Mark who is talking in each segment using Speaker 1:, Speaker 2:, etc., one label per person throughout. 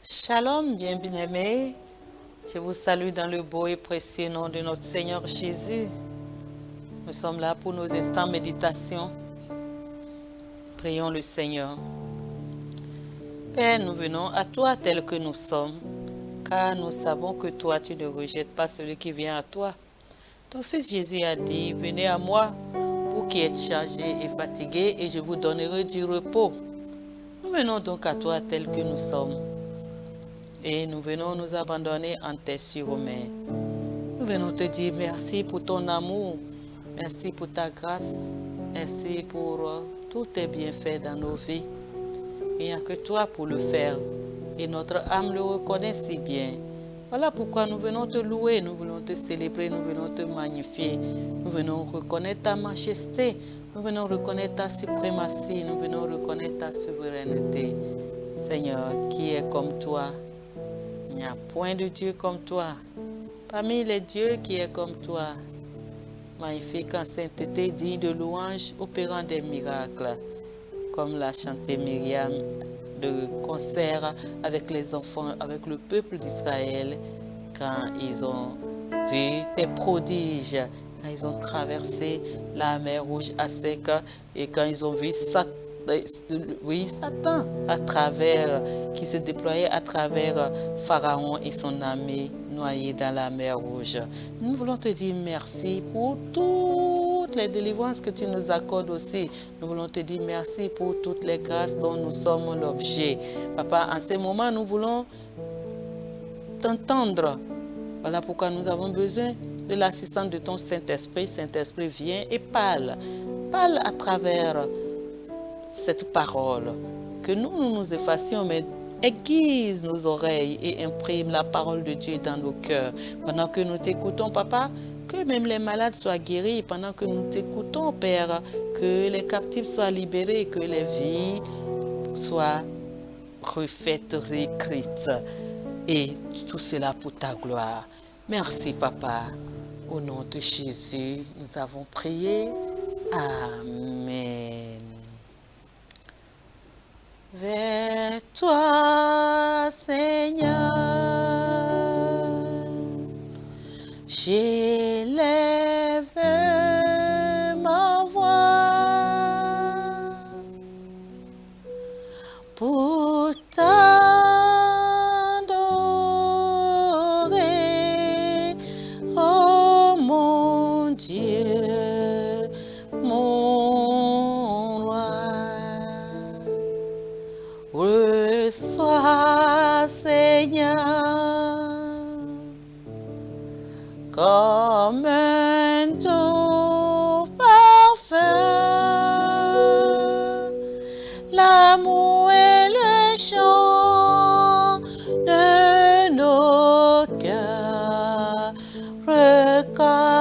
Speaker 1: Shalom, bien-aimés. Je vous salue dans le beau et précieux nom de notre Seigneur Jésus. Nous sommes là pour nos instants de méditation. Prions le Seigneur. Père, nous venons à toi tel que nous sommes, car nous savons que toi, tu ne rejettes pas celui qui vient à toi. Ton Fils Jésus a dit, venez à moi, vous qui êtes chargés et fatigués, et je vous donnerai du repos. Nous venons donc à toi tel que nous sommes. Et nous venons nous abandonner en tes mains. Nous venons te dire merci pour ton amour, merci pour ta grâce, merci pour tous tes bienfaits dans nos vies. Il n'y a que toi pour le faire et notre âme le reconnaît si bien. Voilà pourquoi nous venons te louer, nous venons te célébrer, nous venons te magnifier. Nous venons reconnaître ta majesté, nous venons reconnaître ta suprématie, nous venons reconnaître ta souveraineté. Seigneur, qui est comme toi? Il n'y a point de Dieu comme toi. Parmi les dieux qui est comme toi, magnifique en sainteté, digne de louange, opérant des miracles, comme l'a chanté Myriam de concert avec les enfants, avec le peuple d'Israël, quand ils ont vu tes prodiges, quand ils ont traversé la mer Rouge à sec, et quand ils ont vu Satan à travers, qui se déployait à travers Pharaon et son armée noyés dans la mer Rouge. Nous voulons te dire merci pour toutes les délivrances que tu nous accordes aussi. Nous voulons te dire merci pour toutes les grâces dont nous sommes l'objet. Papa, en ces moments, nous voulons t'entendre. Voilà pourquoi nous avons besoin de l'assistance de ton Saint-Esprit. Saint-Esprit, viens et parle. Parle à travers cette parole, que nous nous effacions, mais aiguise nos oreilles et imprime la parole de Dieu dans nos cœurs. Pendant que nous t'écoutons, Papa, que même les malades soient guéris. Pendant que nous t'écoutons, Père, que les captifs soient libérés, que les vies soient refaites, réécrites. Et tout cela pour ta gloire. Merci, Papa. Au nom de Jésus, nous avons prié. Amen. Vers toi, Seigneur, j'élève ma voix pour t'adorer, oh mon Dieu, mon roi. Reçois, Seigneur, comme un doux parfum, l'amour et le chant de nos cœurs reconnaissants.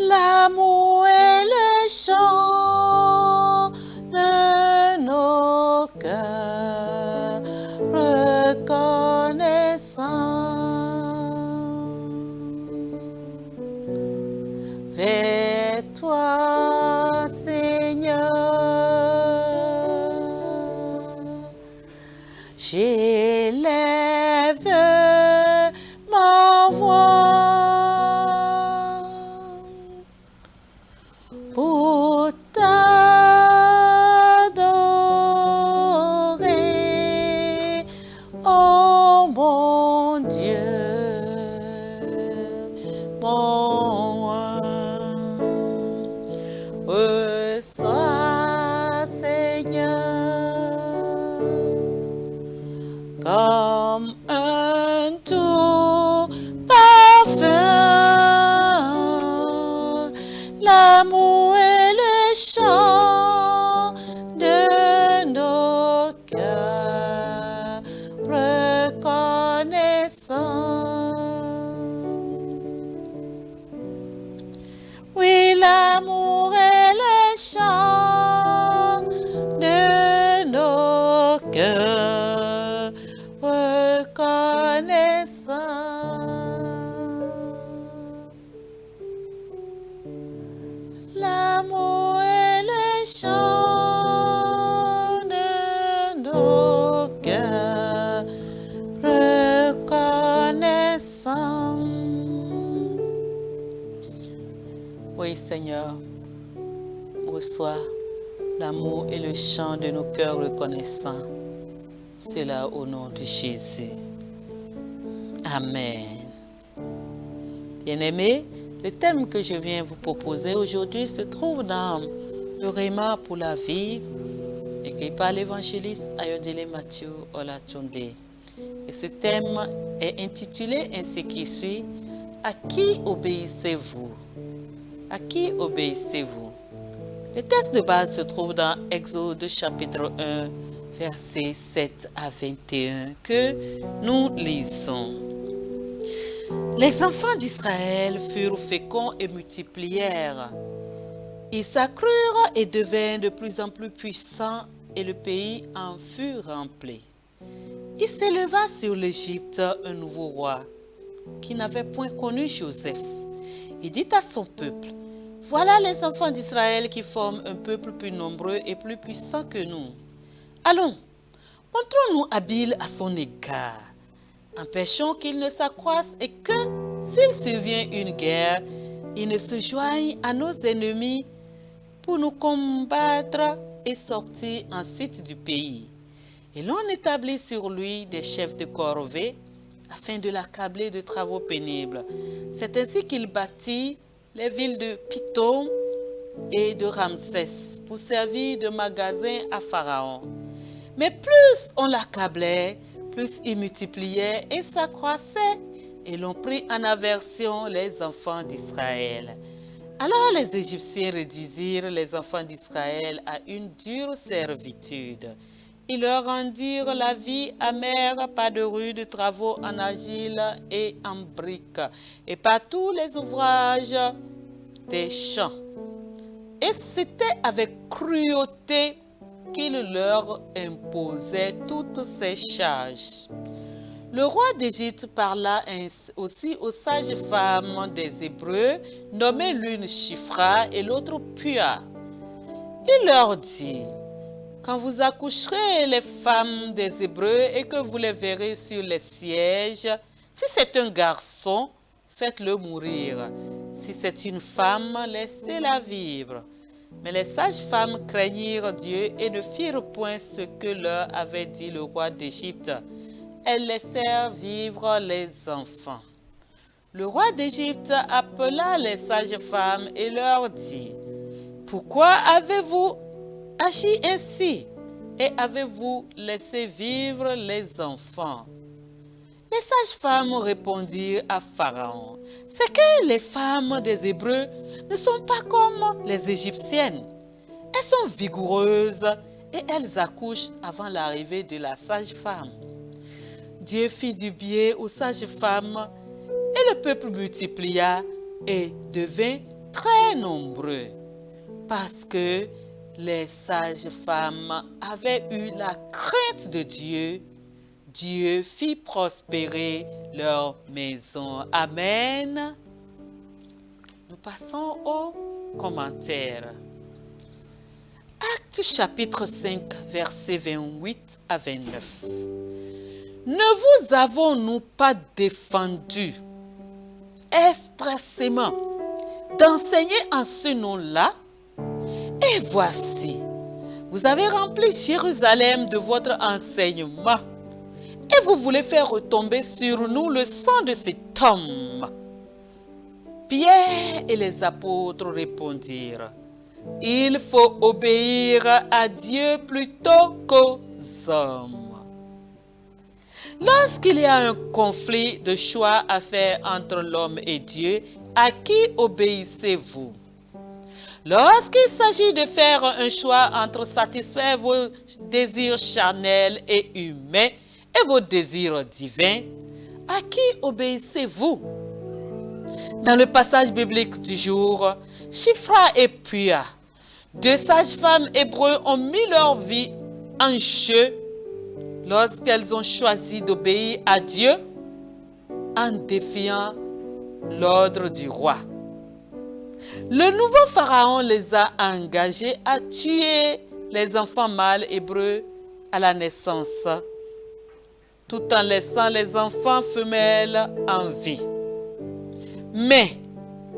Speaker 1: L'amour et le chant de nos cœurs reconnaissants. Vers toi, Seigneur, j'élève ma voix pour t'adorer, oh mon Dieu, mon roi. Reçois, Seigneur, comme un doux parfum, l'amour et le chant de nos cœurs reconnaissants. Oui, l'amour et le chant de nos cœurs reconnaissants. L'amour et le chant Oui, Seigneur, reçois l'amour et le chant de nos cœurs reconnaissants. Cela au nom de Jésus. Amen. Bien-aimés, le thème que je viens vous proposer aujourd'hui se trouve dans le Rhéma pour la vie, écrit par l'évangéliste Ayodele Matthew Olatunde. Et ce thème est intitulé ainsi qui suit: à qui obéissez-vous? À qui obéissez-vous? Le texte de base se trouve dans Exode chapitre 1, versets 7 à 21, que nous lisons. Les enfants d'Israël furent féconds et multiplièrent. Ils s'accrurent et devinrent de plus en plus puissants, et le pays en fut rempli. Il s'éleva sur l'Égypte un nouveau roi, qui n'avait point connu Joseph. Il dit à son peuple: voilà les enfants d'Israël qui forment un peuple plus nombreux et plus puissant que nous. Allons, montrons-nous habiles à son égard. Empêchons qu'il ne s'accroisse et que, s'il survient une guerre, il ne se joigne à nos ennemis pour nous combattre et sortir ensuite du pays. Et l'on établit sur lui des chefs de corvée afin de l'accabler de travaux pénibles. C'est ainsi qu'il bâtit les villes de Pithom et de Ramsès pour servir de magasin à Pharaon. Mais plus on l'accablait, plus il multipliait et s'accroissait, et l'on prit en aversion les enfants d'Israël. Alors les Égyptiens réduisirent les enfants d'Israël à une dure servitude. Ils leur rendirent la vie amère par de rudes travaux en argile et en briques, et par tous les ouvrages des champs. Et c'était avec cruauté qu'il leur imposait toutes ces charges. Le roi d'Égypte parla aussi aux sages femmes des Hébreux, nommées l'une Shifra et l'autre Pua. Il leur dit: quand vous accoucherez les femmes des Hébreux et que vous les verrez sur les sièges, si c'est un garçon, faites-le mourir. Si c'est une femme, laissez-la vivre. Mais les sages-femmes craignirent Dieu et ne firent point ce que leur avait dit le roi d'Égypte. Elles laissèrent vivre les enfants. Le roi d'Égypte appela les sages-femmes et leur dit: pourquoi avez-vous agi ainsi et avez-vous laissé vivre les enfants? Les sages-femmes répondirent à Pharaon: c'est que les femmes des Hébreux ne sont pas comme les Égyptiennes. Elles sont vigoureuses et elles accouchent avant l'arrivée de la sage-femme. Dieu fit du bien aux sages-femmes et le peuple multiplia et devint très nombreux parce que les sages-femmes avaient eu la crainte de Dieu. Dieu fit prospérer leur maison. Amen. Nous passons aux commentaires. Actes chapitre 5, versets 28 à 29. Ne vous avons-nous pas défendu expressément d'enseigner en ce nom-là? Et voici, vous avez rempli Jérusalem de votre enseignement. Et vous voulez faire retomber sur nous le sang de cet homme. Pierre et les apôtres répondirent: il faut obéir à Dieu plutôt qu'aux hommes. Lorsqu'il y a un conflit de choix à faire entre l'homme et Dieu, à qui obéissez-vous? Lorsqu'il s'agit de faire un choix entre satisfaire vos désirs charnels et humains et vos désirs divins, à qui obéissez-vous? Dans le passage biblique du jour, Shifra et Pua, deux sages-femmes hébreux, ont mis leur vie en jeu lorsqu'elles ont choisi d'obéir à Dieu en défiant l'ordre du roi. Le nouveau pharaon les a engagés à tuer les enfants mâles hébreux à la naissance, tout en laissant les enfants femelles en vie. Mais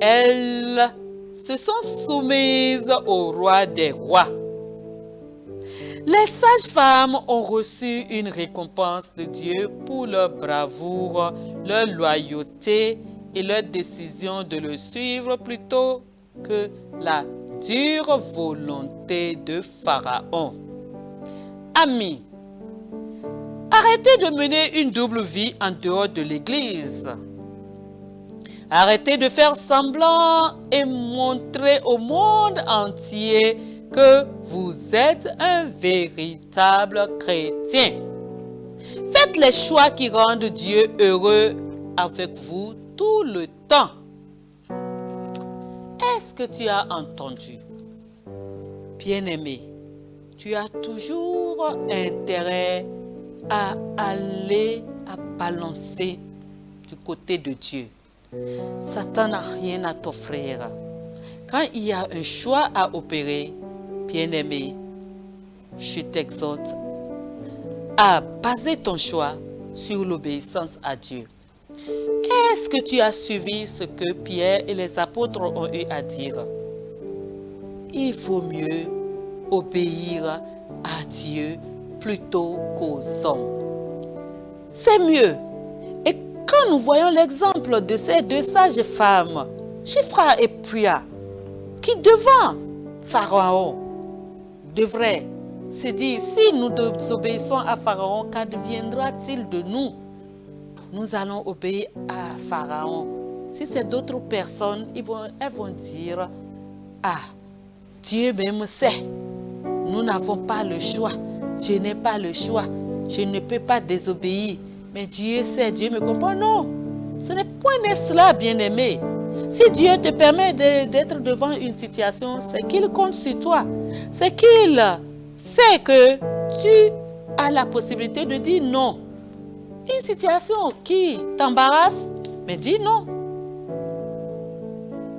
Speaker 1: elles se sont soumises au roi des rois. Les sages-femmes ont reçu une récompense de Dieu pour leur bravoure, leur loyauté et leur décision de le suivre plutôt que la dure volonté de Pharaon. Amis, arrêtez de mener une double vie en dehors de l'Église. Arrêtez de faire semblant et montrer au monde entier que vous êtes un véritable chrétien. Faites les choix qui rendent Dieu heureux avec vous tout le temps. Est-ce que tu as entendu? Bien-aimé, tu as toujours intérêt à aller à balancer du côté de Dieu. Satan n'a rien à t'offrir. Quand il y a un choix à opérer, bien-aimé, je t'exhorte à baser ton choix sur l'obéissance à Dieu. Est-ce que tu as suivi ce que Pierre et les apôtres ont eu à dire? Il vaut mieux obéir à Dieu plutôt qu'aux hommes. C'est mieux. Et quand nous voyons l'exemple de ces deux sages femmes, Shiphrah et Puah, qui devant Pharaon devraient se dire, si nous désobéissons à Pharaon, qu'adviendra-t-il de nous? Nous allons obéir à Pharaon. Si c'est d'autres personnes, elles vont dire, ah, Dieu même sait, nous n'avons pas le choix. Je n'ai pas le choix. Je ne peux pas désobéir. Mais Dieu sait, Dieu me comprend. Non, ce n'est point cela, bien-aimé. Si Dieu te permet d'être devant une situation, c'est qu'il compte sur toi. C'est qu'il sait que tu as la possibilité de dire non. Une situation qui t'embarrasse, mais dis non.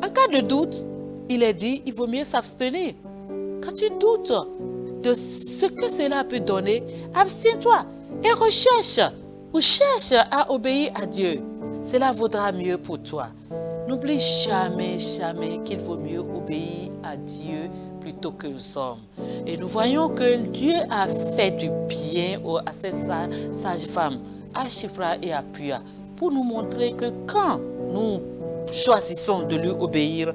Speaker 1: En cas de doute, il est dit, il vaut mieux s'abstenir. Quand tu doutes de ce que cela peut donner, abstiens-toi et cherche à obéir à Dieu. Cela vaudra mieux pour toi. N'oublie jamais, jamais qu'il vaut mieux obéir à Dieu plutôt qu'aux hommes. Et nous voyons que Dieu a fait du bien à ces sages femmes, à Shiphrah et à Puah, pour nous montrer que quand nous choisissons de lui obéir,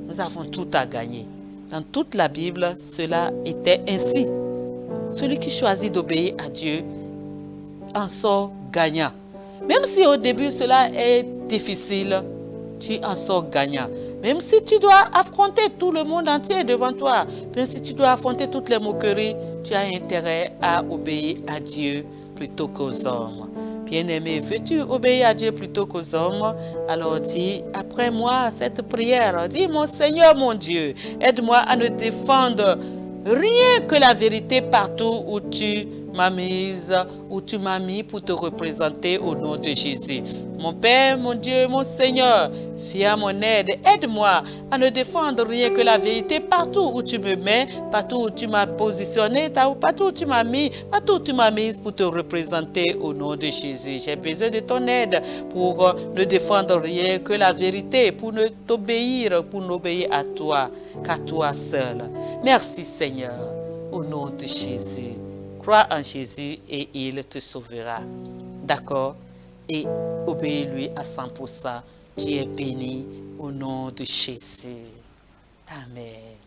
Speaker 1: nous avons tout à gagner. Dans toute la Bible, cela était ainsi. Celui qui choisit d'obéir à Dieu en sort gagnant. Même si au début cela est difficile, tu en sors gagnant. Même si tu dois affronter tout le monde entier devant toi, même si tu dois affronter toutes les moqueries, tu as intérêt à obéir à Dieu plutôt qu'aux hommes. Bien-aimé, veux-tu obéir à Dieu plutôt qu'aux hommes? Alors dis après moi cette prière. Dis, mon Seigneur, mon Dieu, aide-moi à ne défendre rien que la vérité partout où tu m'as mise, où tu m'as mis pour te représenter au nom de Jésus. Mon Père, mon Dieu, mon Seigneur, viens à mon aide. Aide-moi à ne défendre rien que la vérité partout où tu me mets, partout où tu m'as positionné, partout où tu m'as mis, partout où tu m'as mise pour te représenter au nom de Jésus. J'ai besoin de ton aide pour ne défendre rien que la vérité, pour ne t'obéir, pour n'obéir à toi, qu'à toi seul. Merci Seigneur, au nom de Jésus. Crois en Jésus et il te sauvera. D'accord? Et obéis-lui à 100%. Tu es béni au nom de Jésus. Amen.